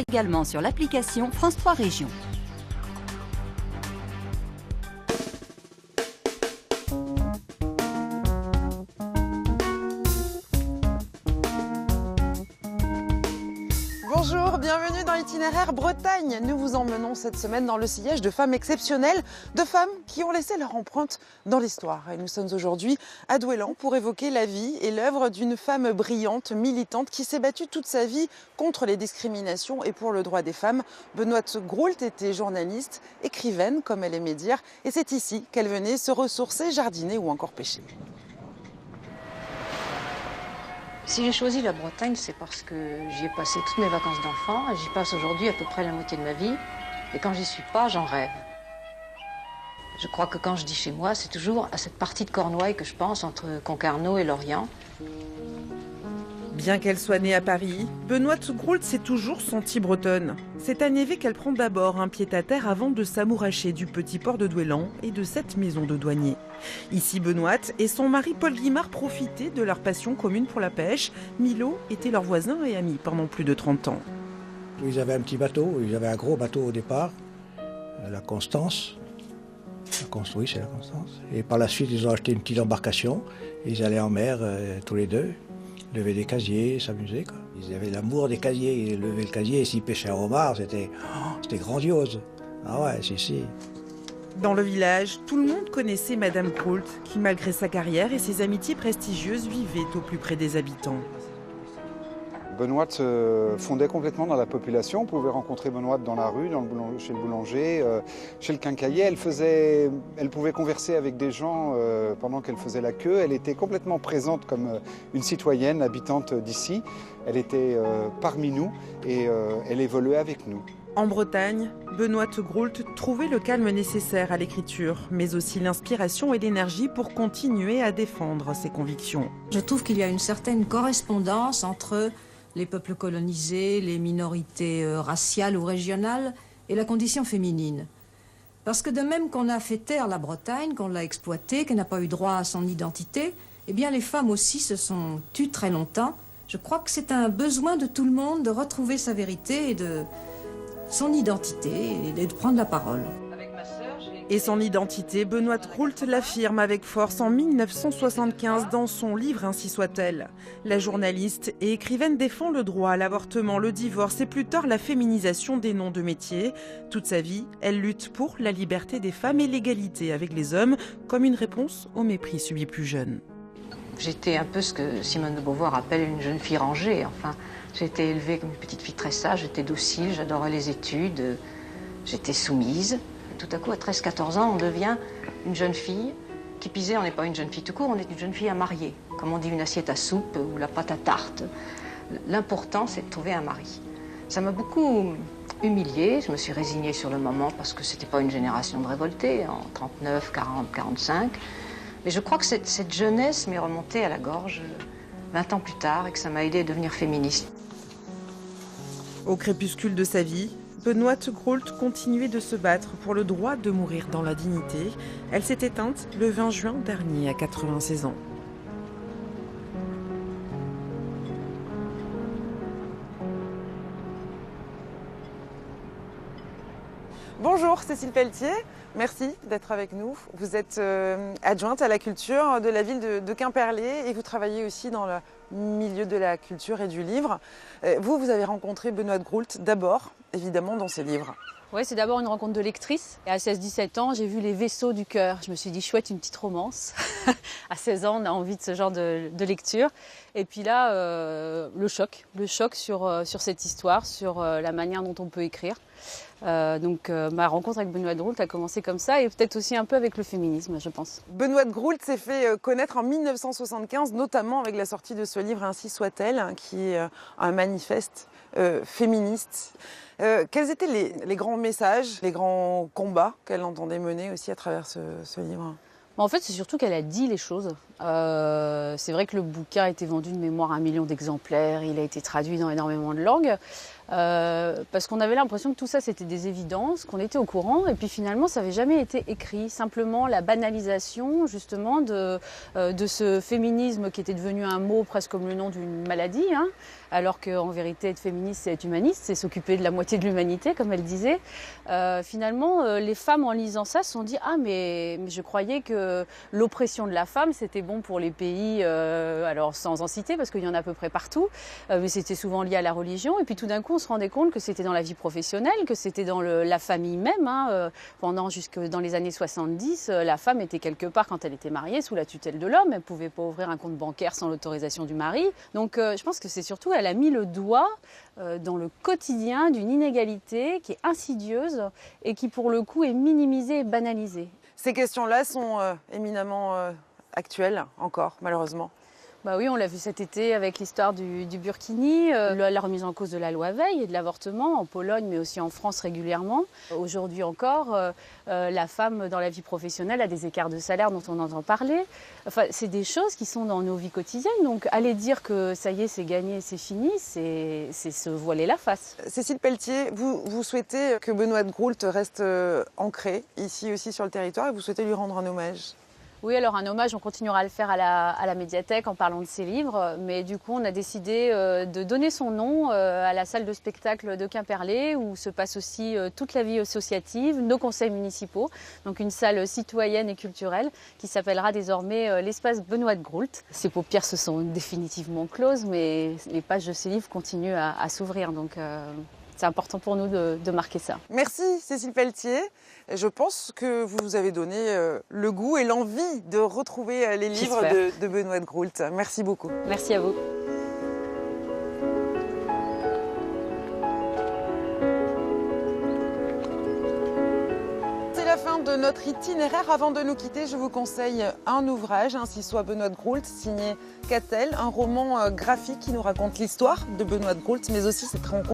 également sur l'application France 3 Régions. Bonjour, bienvenue dans l'itinéraire Bretagne. Nous vous emmenons cette semaine dans le sillage de femmes exceptionnelles, de femmes qui ont laissé leur empreinte dans l'histoire. Et nous sommes aujourd'hui à Douélan pour évoquer la vie et l'œuvre d'une femme brillante, militante, qui s'est battue toute sa vie contre les discriminations et pour le droit des femmes. Benoîte Groult était journaliste, écrivaine, comme elle aimait dire, et c'est ici qu'elle venait se ressourcer, jardiner ou encore pêcher. Si j'ai choisi la Bretagne, c'est parce que j'y ai passé toutes mes vacances d'enfant. J'y passe aujourd'hui à peu près la moitié de ma vie. Et quand j'y suis pas, j'en rêve. Je crois que quand je dis chez moi, c'est toujours à cette partie de Cornouailles que je pense, entre Concarneau et Lorient. Bien qu'elle soit née à Paris, Benoîte Groult s'est toujours sentie bretonne. C'est à Névé qu'elle prend d'abord un pied-à-terre avant de s'amouracher du petit port de Douélan et de cette maison de douanier. Ici, Benoîte et son mari Paul Guimard profitaient de leur passion commune pour la pêche. Milo était leur voisin et ami pendant plus de 30 ans. Ils avaient un petit bateau, ils avaient un gros bateau au départ, la Constance. Oui, c'est la Constance. Et par la suite, ils ont acheté une petite embarcation. Ils allaient en mer tous les deux. Lever des casiers, s'amuser, quoi. Ils avaient l'amour des casiers, ils levaient le casier et s'ils pêchaient un homard, c'était grandiose. Ah ouais, si. Dans le village, tout le monde connaissait Madame Groult, qui malgré sa carrière et ses amitiés prestigieuses vivait au plus près des habitants. Benoît se fondait complètement dans la population. On pouvait rencontrer Benoît dans la rue, chez le boulanger, chez le quincaillier. Elle pouvait converser avec des gens pendant qu'elle faisait la queue. Elle était complètement présente comme une citoyenne habitante d'ici. Elle était parmi nous et elle évoluait avec nous. En Bretagne, Benoîte Groult trouvait le calme nécessaire à l'écriture, mais aussi l'inspiration et l'énergie pour continuer à défendre ses convictions. Je trouve qu'il y a une certaine correspondance entre les peuples colonisés, les minorités raciales ou régionales et la condition féminine. Parce que de même qu'on a fait taire la Bretagne, qu'on l'a exploitée, qu'elle n'a pas eu droit à son identité, eh bien les femmes aussi se sont tues très longtemps. Je crois que c'est un besoin de tout le monde de retrouver sa vérité et de son identité et de prendre la parole. Et son identité, Benoîte Groult l'affirme avec force en 1975 dans son livre Ainsi soit-elle. La journaliste et écrivaine défend le droit à l'avortement, le divorce et plus tard la féminisation des noms de métiers. Toute sa vie, elle lutte pour la liberté des femmes et l'égalité avec les hommes, comme une réponse au mépris subi plus jeune. J'étais un peu ce que Simone de Beauvoir appelle une jeune fille rangée. Enfin, j'ai été élevée comme une petite fille très sage, j'étais docile, j'adorais les études, j'étais soumise. Tout à coup, à 13-14 ans, on devient une jeune fille. Qui pisait, on n'est pas une jeune fille tout court, on est une jeune fille à marier. Comme on dit, une assiette à soupe ou la pâte à tarte. L'important, c'est de trouver un mari. Ça m'a beaucoup humiliée. Je me suis résignée sur le moment parce que c'était pas une génération de révoltés, en 39, 40, 45. Mais je crois que cette jeunesse m'est remontée à la gorge 20 ans plus tard et que ça m'a aidée à devenir féministe. Au crépuscule de sa vie, Benoîte Groult continuait de se battre pour le droit de mourir dans la dignité. Elle s'est éteinte le 20 juin dernier à 96 ans. Bonjour Cécile Pelletier, merci d'être avec nous. Vous êtes adjointe à la culture de la ville de Quimperlé et vous travaillez aussi dans le milieu de la culture et du livre. Vous avez rencontré Benoîte Groult d'abord, évidemment, dans ses livres. Oui, c'est d'abord une rencontre de lectrice. Et à 16-17 ans, j'ai vu Les Vaisseaux du cœur. Je me suis dit, chouette, une petite romance. À 16 ans, on a envie de ce genre de lecture. Et puis là, le choc sur cette histoire, sur la manière dont on peut écrire. Donc ma rencontre avec Benoît Groult a commencé comme ça et peut-être aussi un peu avec le féminisme, je pense. Benoît Groult s'est fait connaître en 1975, notamment avec la sortie de ce livre Ainsi soit-elle, qui est un manifeste féministe. Quels étaient les grands messages, les grands combats qu'elle entendait mener aussi à travers ce livre ? En fait, c'est surtout qu'elle a dit les choses. C'est vrai que le bouquin a été vendu de mémoire à 1 million d'exemplaires, il a été traduit dans énormément de langues. parce qu'on avait l'impression que tout ça c'était des évidences, qu'on était au courant, et puis finalement ça n'avait jamais été écrit. Simplement la banalisation justement de ce féminisme qui était devenu un mot presque comme le nom d'une maladie, hein, alors qu'en vérité être féministe c'est être humaniste, c'est s'occuper de la moitié de l'humanité comme elle disait. Finalement les femmes en lisant ça se sont dit ah mais je croyais que l'oppression de la femme c'était bon pour les pays, alors sans en citer parce qu'il y en a à peu près partout, mais c'était souvent lié à la religion, et puis tout d'un coup on se rendait compte que c'était dans la vie professionnelle, que c'était dans la famille même, hein, pendant jusque dans les années 70, la femme était quelque part quand elle était mariée sous la tutelle de l'homme, elle ne pouvait pas ouvrir un compte bancaire sans l'autorisation du mari, donc je pense que c'est surtout elle a mis le doigt dans le quotidien d'une inégalité qui est insidieuse et qui pour le coup est minimisée et banalisée. Ces questions-là sont éminemment actuelles encore, malheureusement. Bah oui, on l'a vu cet été avec l'histoire du burkini, la remise en cause de la loi Veil et de l'avortement en Pologne, mais aussi en France régulièrement. Aujourd'hui encore, la femme dans la vie professionnelle a des écarts de salaire dont on entend parler. Enfin, c'est des choses qui sont dans nos vies quotidiennes. Donc, aller dire que ça y est, c'est gagné, c'est fini, c'est se voiler la face. Cécile Pelletier, vous souhaitez que Benoît de Groult reste ancré ici aussi sur le territoire, et vous souhaitez lui rendre un hommage? Oui, alors un hommage, on continuera à le faire à la médiathèque en parlant de ses livres, mais du coup on a décidé de donner son nom à la salle de spectacle de Quimperlé où se passe aussi toute la vie associative, nos conseils municipaux, donc une salle citoyenne et culturelle qui s'appellera désormais l'espace Benoît de Groult. Ses paupières se sont définitivement closes, mais les pages de ses livres continuent à s'ouvrir, donc c'est important pour nous de marquer ça. Merci Cécile Pelletier. Je pense que vous vous avez donné le goût et l'envie de retrouver les livres de Benoît de Groult. Merci beaucoup. Merci à vous. C'est la fin de notre itinéraire. Avant de nous quitter, je vous conseille un ouvrage, Ainsi soit Benoît de Groult, signé Catel, un roman graphique qui nous raconte l'histoire de Benoît de Groult, mais aussi cette rencontre